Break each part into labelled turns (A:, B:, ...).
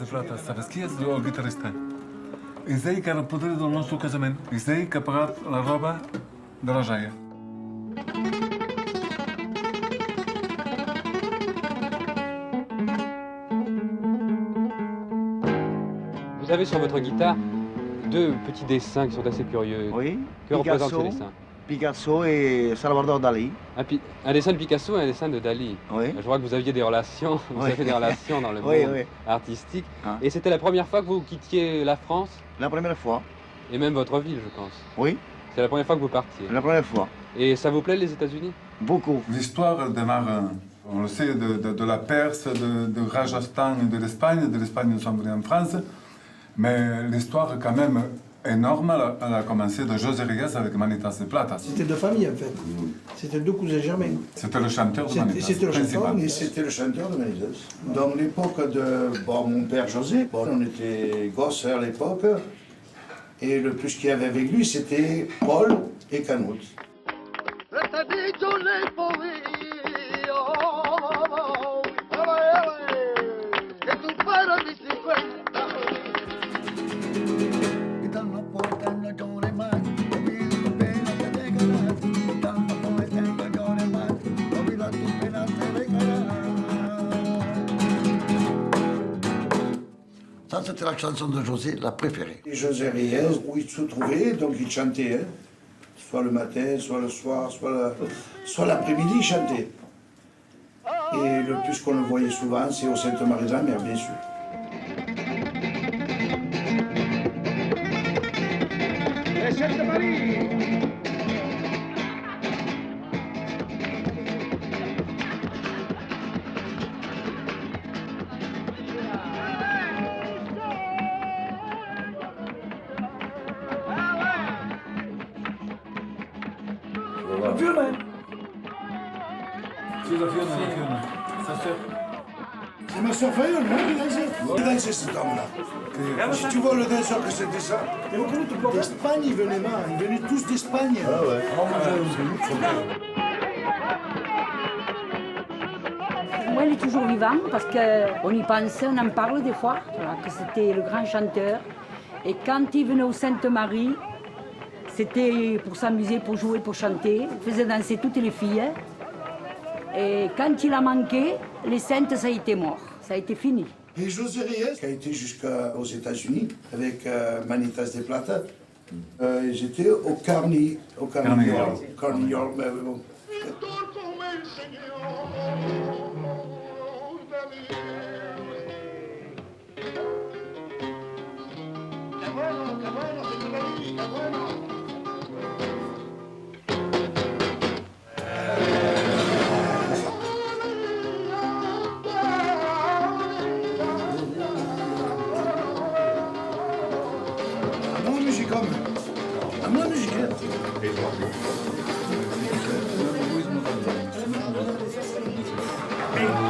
A: de Plata, sabes qui és el guitarrista? És ell que era el padrí del nostre casament. És ell que ha pagat la roba de la joia.
B: Vous avez sur votre guitare deux petits dessins qui sont assez curieux.
C: Oui.
B: Que représentent ces dessins?
C: Picasso et Salvador Dalí.
B: Un dessin de Picasso et un dessin de Dali.
C: Oui.
B: Je vois que vous aviez des relations, vous avez des relations dans le monde artistique.
C: Ah.
B: Et c'était la première fois que vous quittiez la France?
C: La première fois.
B: Et même votre ville, je pense.
C: Oui.
B: C'est la première fois que vous partiez.
C: La première fois.
B: Et ça vous plaît les États-Unis?
C: Beaucoup.
A: L'histoire démarre, on le sait, de la Perse, de Rajasthan et de l'Espagne. De l'Espagne, nous sommes venus en France. Mais l'histoire, quand même, énorme, elle a commencé de José Reyes avec Manitas de Plata.
D: C'était deux familles, en fait. C'était deux cousins germains.
A: C'était le chanteur de Manitas.
D: C'était le chanteur,
E: Et c'était le chanteur de Manitas. Dans l'époque de mon père José, on était gosses à l'époque, et le plus qu'il y avait avec lui, c'était Paul et Canut.
F: Ça, c'était la chanson de José, la préférée.
E: Et José Reyes, où il se trouvait, donc il chantait, hein. Soit le matin, soit le soir, soit l'après-midi, il chantait. Et le plus qu'on le voyait souvent, c'est au Sainte-Marie-de-la-Mer, bien sûr.
A: C'est la Fiona, sa sœur.
E: C'est ma soeur Fayolle, hein, qui dansait. Qui dansait cet homme-là. Si tu vois le danseur que c'était ça. D'Espagne, ils venaient là. Ils venaient tous d'Espagne. Ah ouais.
G: Moi, il est toujours vivant parce qu'on y pense, on en parle des fois, voilà, que c'était le grand chanteur. Et quand il venait au Sainte-Marie, c'était pour s'amuser, pour jouer, pour chanter. Il faisait danser toutes les filles. Et quand il a manqué, les saintes, ça a été mort, ça a été fini.
E: Et José Reyes, qui a été jusqu'aux États-Unis avec Manitas de Plata, ils étaient au Carnegie Hall. Carnegie Hall, mais bon.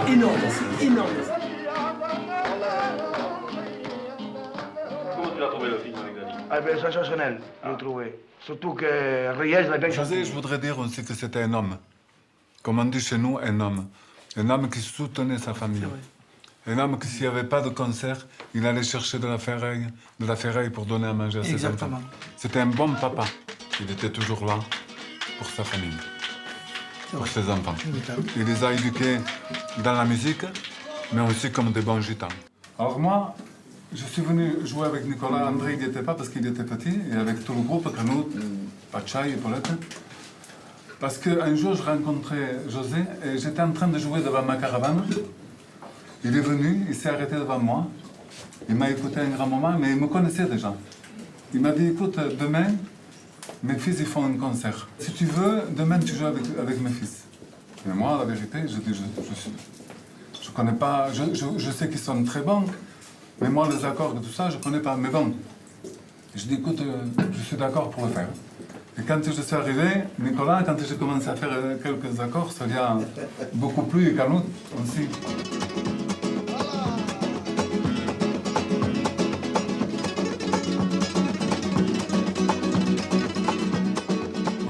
D: Énorme, c'est énorme.
H: Comment tu l'as trouvé le film avec Dani?
I: Ah ben, sensationnel, je l'ai trouvé. Surtout que Reyes l'a bien chanté.
A: José, je voudrais dire aussi que c'était un homme. Comme on dit chez nous, un homme. Un homme qui soutenait sa famille. Un homme qui, s'il n'y avait pas de concert, il allait chercher de la ferraille pour donner à manger à ses enfants. C'était un bon papa. Il était toujours là pour sa famille, pour ses enfants. Il les a éduqués dans la musique, mais aussi comme des bons gitans. Alors moi, je suis venu jouer avec Nicolas. André, il n'y était pas parce qu'il était petit, et avec tout le groupe, Canut, Pachai et Paulette. Parce qu'un jour, je rencontrais José et j'étais en train de jouer devant ma caravane. Il est venu, il s'est arrêté devant moi. Il m'a écouté un grand moment, mais il me connaissait déjà. Il m'a dit, écoute, demain, mes fils, ils font un concert. Si tu veux, demain, tu joues avec mes fils. Mais moi, la vérité, je dis, je connais pas, je sais qu'ils sont très bons, mais moi, les accords et tout ça, je connais pas. Mais bon, je dis, écoute, je suis d'accord pour le faire. Et quand je suis arrivé, Nicolas, quand j'ai commencé à faire quelques accords, ça vient beaucoup plus, et Canut aussi.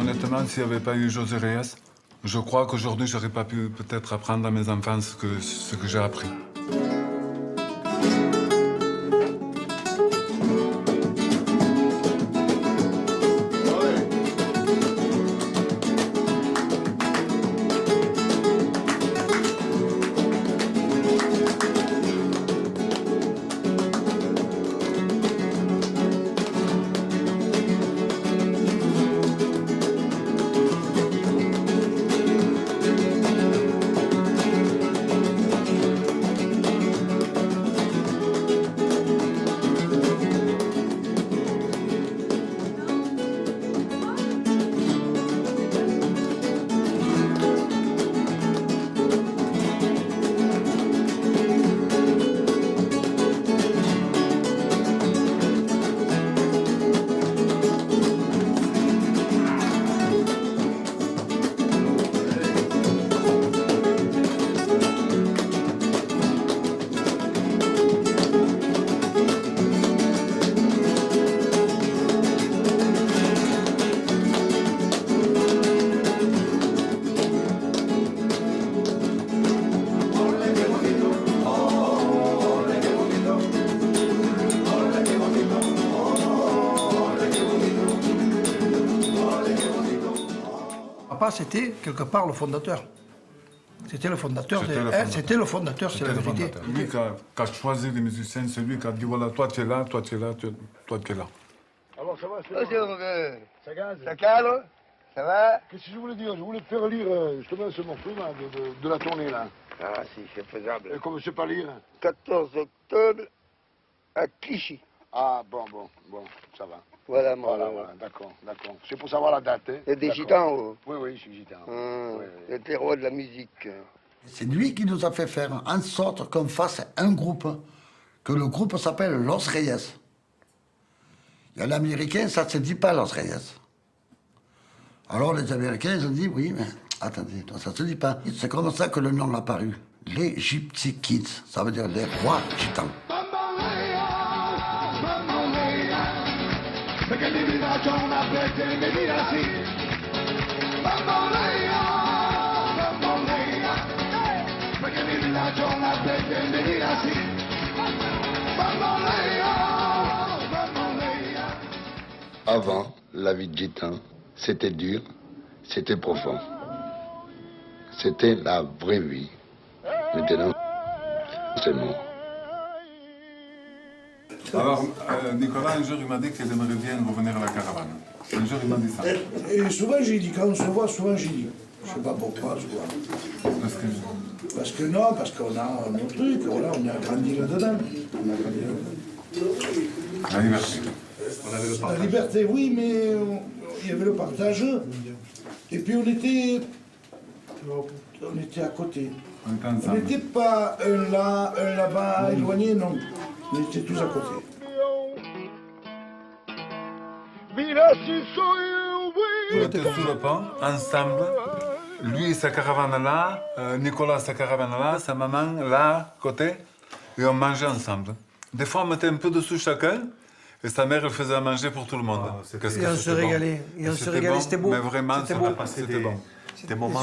A: Honnêtement, s'il n'y avait pas eu José Reyes, je crois qu'aujourd'hui, je n'aurais pas pu peut-être apprendre à mes enfants ce que j'ai appris.
D: papa, c'était quelque part le fondateur. C'était le fondateur. C'était le fondateur, c'est la vérité.
A: Lui qui a choisi les musiciens, c'est lui qui a dit voilà, toi tu es là, toi tu es là, toi tu es là.
I: Alors ça va,
C: Ça
I: ça calme. Ça va?
C: Qu'est-ce que je voulais dire? Je voulais te faire lire justement ce morceau là, de la tournée là.
I: Ah si, c'est faisable.
C: Et comment c'est pas lire?
I: 14 octobre à Clichy.
C: Ah bon, ça va.
I: Voilà,
C: Voilà, d'accord. C'est pour savoir la date. Hein.
I: C'est des
C: D'accord.
I: gitans,
C: Oui, je suis gitan.
I: le terreau de la musique.
F: C'est lui qui nous a fait faire en sorte qu'on fasse un groupe, que le groupe s'appelle Los Reyes. Et l'américain, ça ne se dit pas Los Reyes. Alors les Américains, ils ont dit, oui, mais attendez, ça ne se dit pas. C'est comme ça que le nom a apparu. Les Gypsy Kids, ça veut dire les rois gitans.
H: Avant, la vie de gitan, c'était dur, c'était profond. C'était la vraie vie. Maintenant, c'est mort.
A: Alors, Nicolas, un jour, il m'a dit qu'il aimerait bien revenir à la caravane. Un jour, il m'a dit ça.
E: Et souvent, j'ai dit, quand on se voit, souvent, j'ai dit. Je sais pas pourquoi, souvent. Parce qu'on a nos trucs, voilà, on a grandi là-dedans.
A: La liberté.
E: La liberté, oui, mais il y avait le partage. Et puis on était à côté.
A: On était
E: On
A: ensemble.
E: n'était pas un là, un là-bas, éloigné, non. On était tous à côté.
A: On était sous le pont, ensemble. Lui, sa caravane là, Nicolas, sa caravane là, sa maman là, à côté. Et on mangeait ensemble. Des fois, on mettait un peu de sous chacun. Et sa mère, elle faisait à manger pour tout le monde.
D: Et on se régalait. Et on se régalait, c'était beau.
A: Mais vraiment,
D: C'était beau.
A: c'était bon.
J: Des moments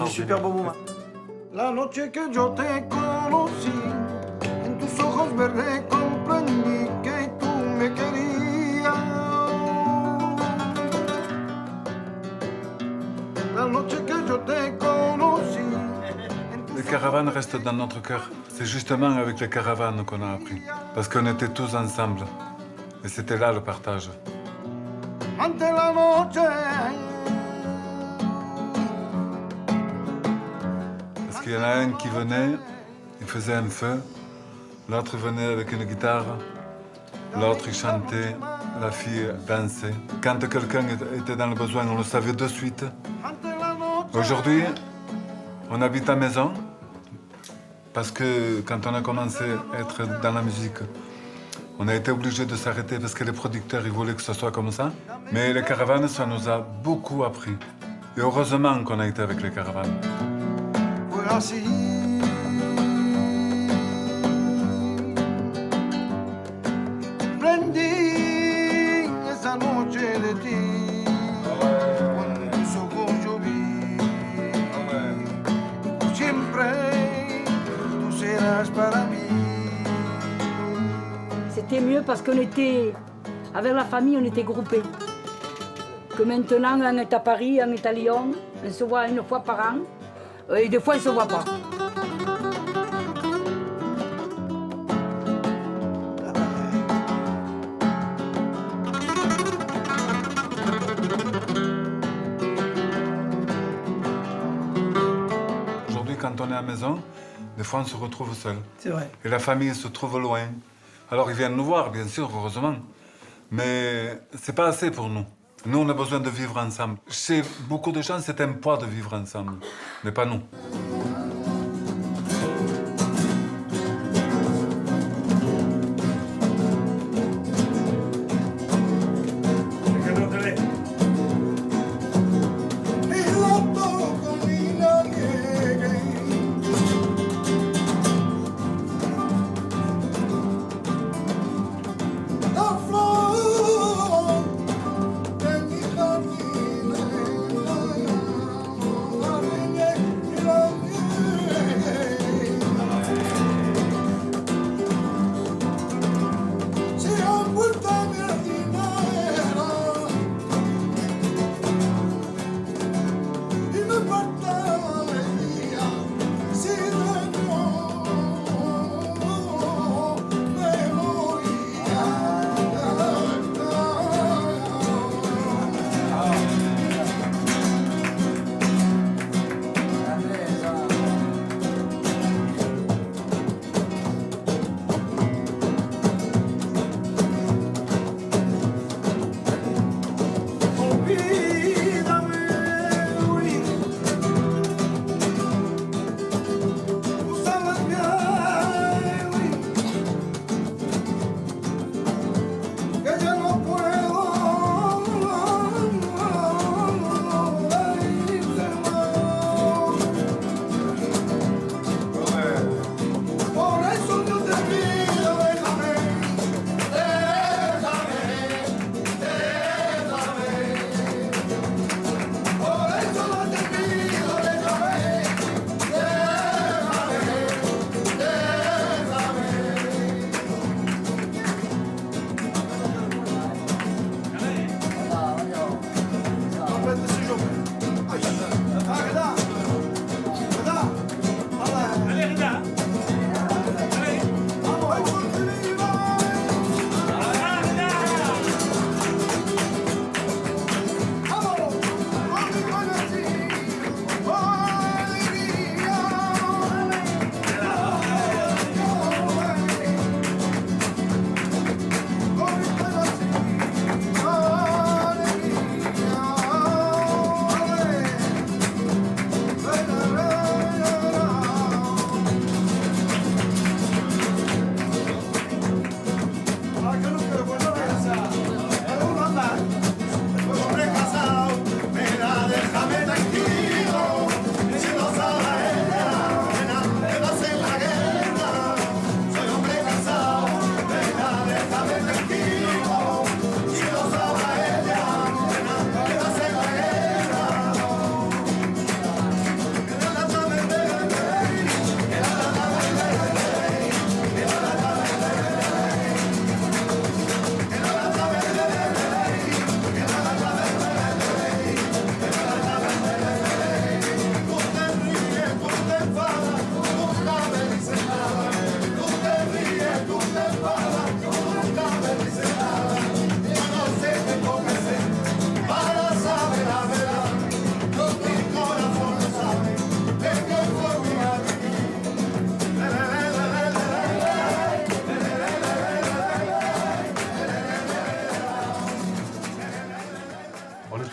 D: Super beau moment. La noche que yo te conocí, en tus ojos verdes comprendí que tú me querías. La noche que yo te conocí.
A: Les caravanes restent dans notre cœur. C'est justement avec les caravanes qu'on a appris. Parce qu'on était tous ensemble. Et c'était là le partage.
D: Ante la noche.
A: Parce qu'il y en a un qui venait, il faisait un feu. L'autre venait avec une guitare. L'autre, il chantait. La fille dansait. Quand quelqu'un était dans le besoin, on le savait de suite. Aujourd'hui, on habite à maison. Parce que quand on a commencé à être dans la musique, on a été obligé de s'arrêter parce que les producteurs ils voulaient que ce soit comme ça. Mais les caravanes, ça nous a beaucoup appris. Et heureusement qu'on a été avec les caravanes.
D: Así. Prendí esa noche de ti. Cuando en tus ojos yo vi. Siempre tú serás para mí.
G: C'était mieux parce qu'on était, avec la famille, on était groupés. Que maintenant, on est à Paris, on est à Lyon, on se voit une fois par an, et des fois, on ne se voit pas.
A: Aujourd'hui, quand on est à la maison, des fois, on se retrouve seul.
D: C'est vrai.
A: Et la famille se trouve loin. Alors, ils viennent nous voir, bien sûr, heureusement. Mais c'est pas assez pour nous. Nous, on a besoin de vivre ensemble. Chez beaucoup de gens, c'est un poids de vivre ensemble, mais pas nous.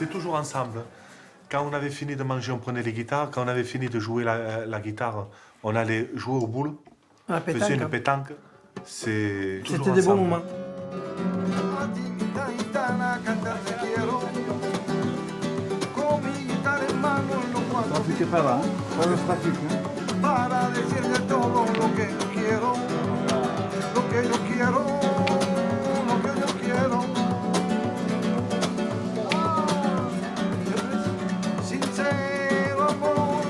J: était toujours ensemble. Quand on avait fini de manger, on prenait les guitares. Quand on avait fini de jouer la guitare, on allait jouer aux boules.
D: La
J: Faisait
D: pétanque.
J: une pétanque. C'est toujours
D: C'était des bons
J: ensemble.
D: moments.
C: Trafiquez pas là, hein. Pas de trafic, hein.
D: Para decirle todo lo que yo quiero, lo que yo quiero, lo que yo quiero. Sincero amor,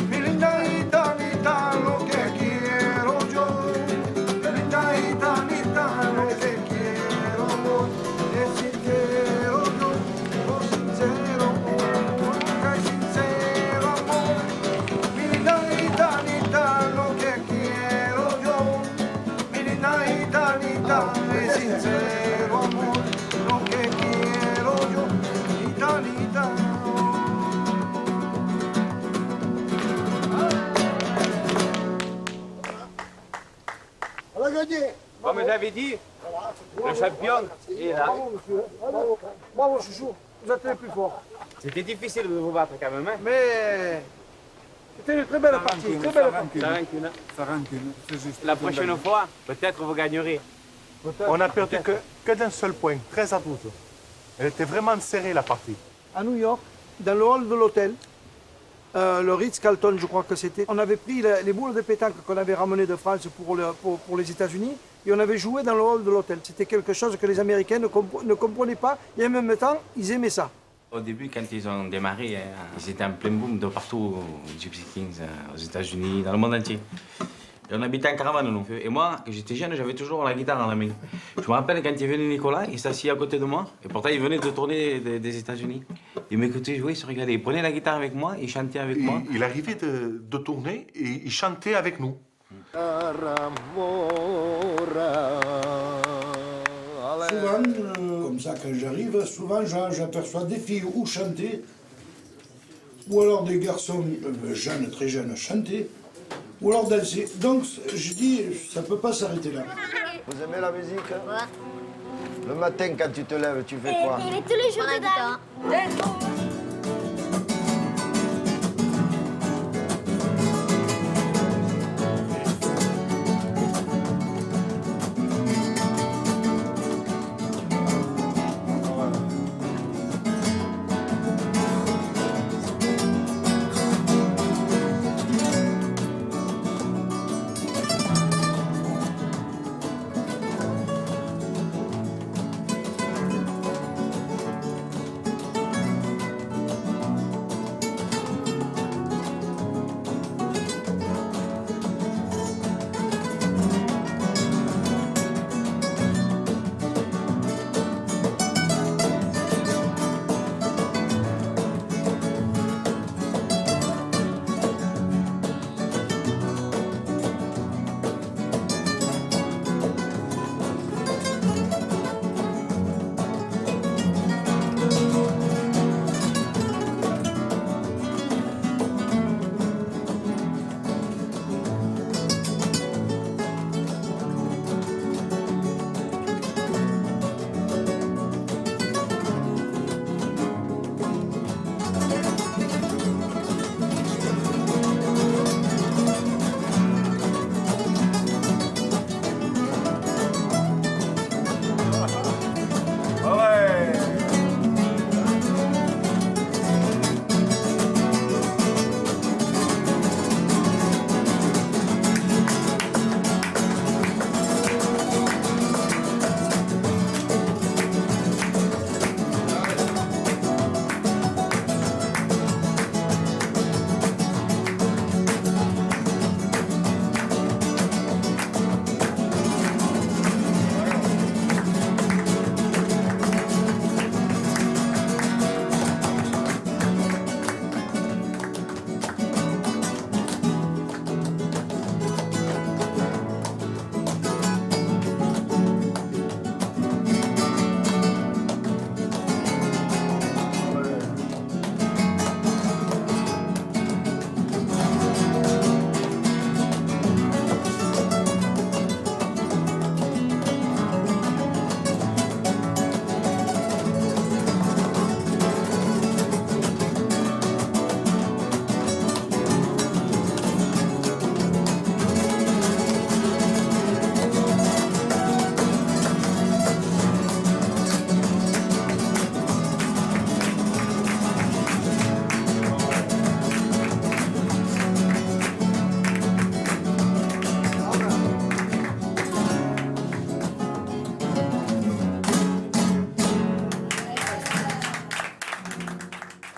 D: mi linda Itanita, lo que quiero yo, mi linda Itanita, lo que quiero yo, es sincero yo, oh sincero amor, ay sincero amor. Mi linda Itanita, lo que quiero yo. Mi linda Itanita, es sincero amor. Lo que quiero yo, Itanita.
C: On a gagné.
B: Comme j'avais dit, le champion est là.
D: Bravo, monsieur. Bravo, bravo, chouchou. Vous êtes les plus forts.
B: C'était difficile de vous battre quand même. Hein.
D: Mais c'était une très belle partie. Très belle partie.
B: Ça rancune.
A: Ça rancune, c'est juste.
B: La prochaine fois, peut-être vous gagnerez.
J: On n'a perdu que d'un seul point, 13 à 12. Elle était vraiment serrée la partie.
D: À New York, dans le hall de l'hôtel, le Ritz-Carlton, je crois que c'était. On avait pris les boules de pétanque qu'on avait ramenées de France pour les États-Unis et on avait joué dans le hall de l'hôtel. C'était quelque chose que les Américains ne comprenaient pas et en même temps, ils aimaient ça.
K: Au début, quand ils ont démarré, ils étaient en plein boom de partout, aux Gypsy Kings, aux États-Unis, dans le monde entier. Et on habitait en caravane, nous. Et moi, quand j'étais jeune, j'avais toujours la guitare dans la main. Je me rappelle quand il est venu Nicolas, il s'assit à côté de moi, et pourtant il venait de tourner des États-Unis. Il m'écoutait jouer, il se regardait. Il prenait la guitare avec moi, il chantait avec moi.
J: Il arrivait de tourner et il chantait avec nous.
E: Souvent, comme ça, quand j'arrive, souvent j'aperçois des filles ou chanter, ou alors des garçons jeunes, très jeunes, chanter, ou alors danser. Donc, je dis, ça ne peut pas s'arrêter là.
C: Vous aimez la musique? Ouais. Le matin, quand tu te lèves, tu fais quoi?
L: Il est tous les jours dedans.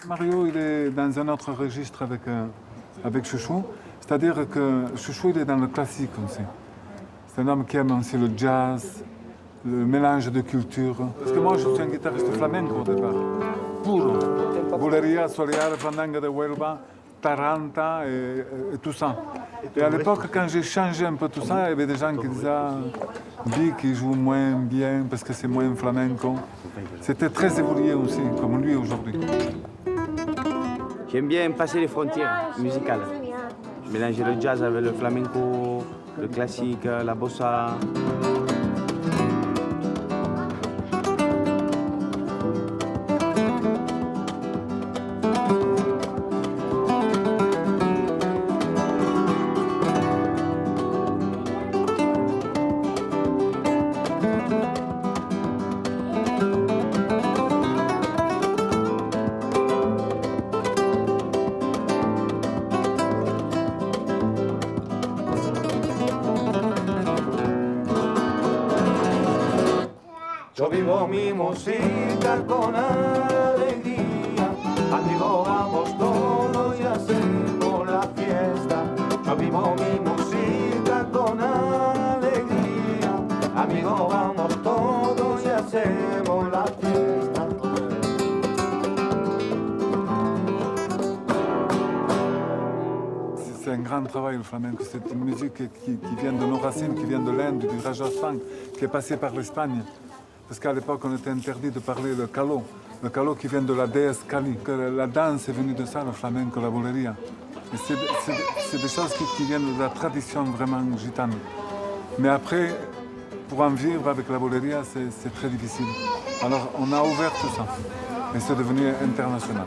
A: Mario, il est dans un autre registre avec Chouchou. C'est-à-dire que Chouchou, il est dans le classique aussi. C'est un homme qui aime aussi le jazz, le mélange de cultures. Parce que moi, je suis un guitariste flamenco au départ. Puro. Boleria, Solear, Fandango de Huelva, Taranta et tout ça. Et à l'époque, quand j'ai changé un peu tout ça, il y avait des gens qui disaient Vic, qui joue moins bien parce que c'est moins flamenco. C'était très évolué aussi, comme lui aujourd'hui.
K: J'aime bien passer les frontières musicales. Je mélange le jazz avec le flamenco, le classique, la bossa.
M: Yo vivo mi música con alegría, amigo vamos todos y hacemos la fiesta. Yo vivo mi música con alegría, amigo vamos todos y hacemos la fiesta.
A: C'est un grand travail le flamenco, c'est une musique qui vient de nos racines, qui vient de l'Inde, du Rajasthan, qui est passée par l'Espagne. Parce qu'à l'époque, on était interdit de parler le caló qui vient de la déesse Kali. Que la danse est venue de ça, le flamenco, la boleria. Et c'est des choses qui viennent de la tradition vraiment gitane. Mais après, pour en vivre avec la boleria, c'est très difficile. Alors on a ouvert tout ça. Et c'est devenu international.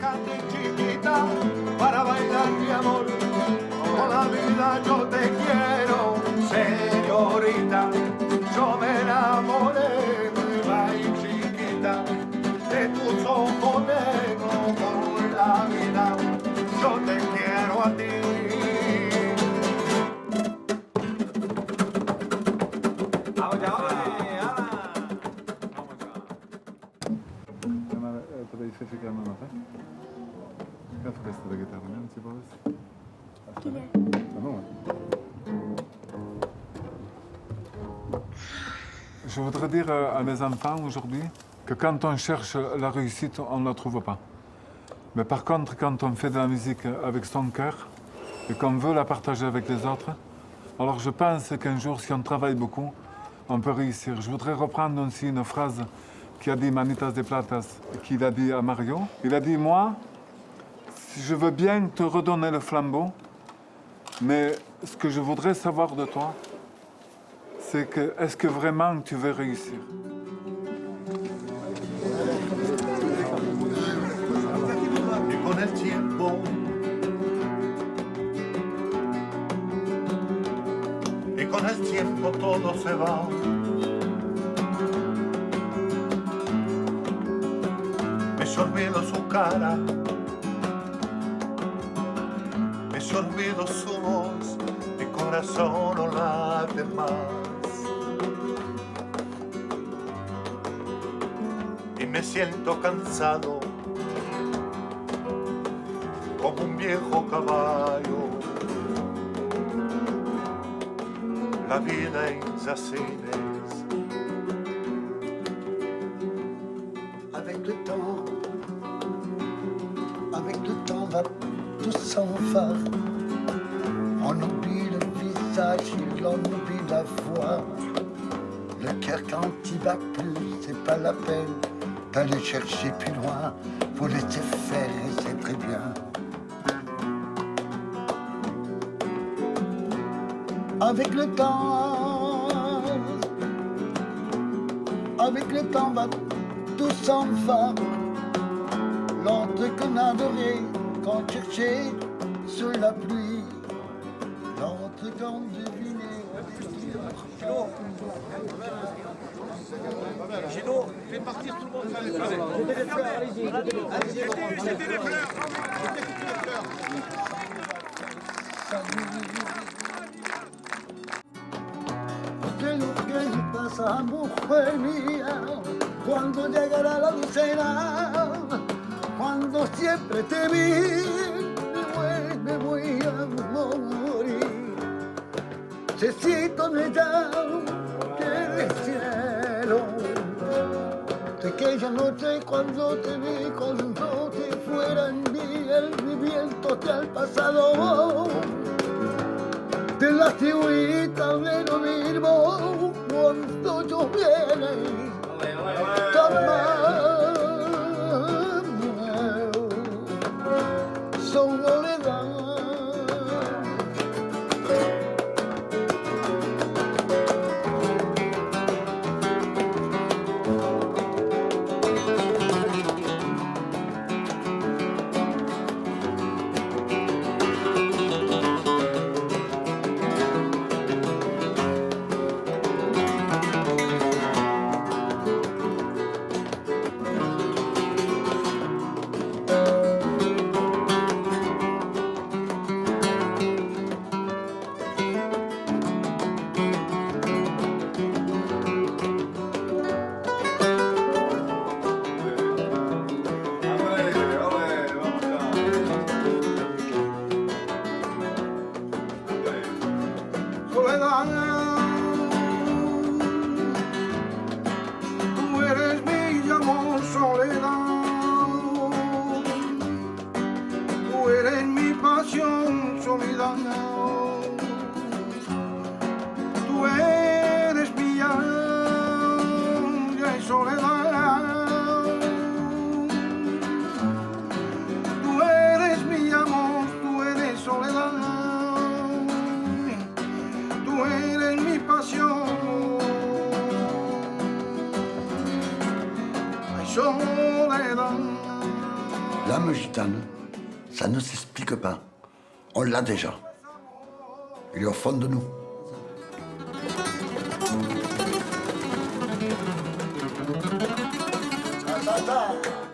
M: De tus ojos negros por la vida, yo te quiero a ti.
A: Je voudrais dire à mes enfants aujourd'hui que quand on cherche la réussite, on ne la trouve pas. Mais par contre, quand on fait de la musique avec son cœur et qu'on veut la partager avec les autres, alors je pense qu'un jour, si on travaille beaucoup, on peut réussir. Je voudrais reprendre aussi une phrase qu'a dit Manitas de Platas, qu'il a dit à Mario. Il a dit, moi, si je veux bien te redonner le flambeau, mais ce que je voudrais savoir de toi, c'est que, est-ce que vraiment tu veux réussir?
M: Y con el tiempo todo se va. Me olvido su cara, me olvido su voz, mi corazón no late más. Y me siento cansado, como un viejo caballo. La vida es así.
F: Avec le temps va tout s'en va. On oublie le visage et l'on oublie la voix. Le cœur quand il va plus, c'est pas la peine d'aller chercher plus loin. Faut laisser faire et c'est très bien. Avec le temps va tout s'en va. L'autre qu'on adorait, qu'on cherchait sous la pluie. L'autre qu'on devinait.
M: Gino, fais partir tout le monde. C'était des fleurs.
F: Porque lo que pasa, mujer mía, cuando llegará la lucera, Cuando siempre te vi, me voy a morir. Necesito mellado del cielo. De aquella noche cuando te vi, cuando te fuera en mi viento al pasado. De la cigüita de lo mismo cuando yo viene. Soledad.
D: Tú eres mi amor, soledad. Tú eres mi pasión, soledad. Tú eres mi alma, soledad. Tú eres mi amor, tú eres soledad. Tú eres mi pasión. Ay, soledad.
F: L'âme gitane, ça ne s'explique pas. On l'a déjà. Il est au fond de nous.
C: Ta, ta, ta.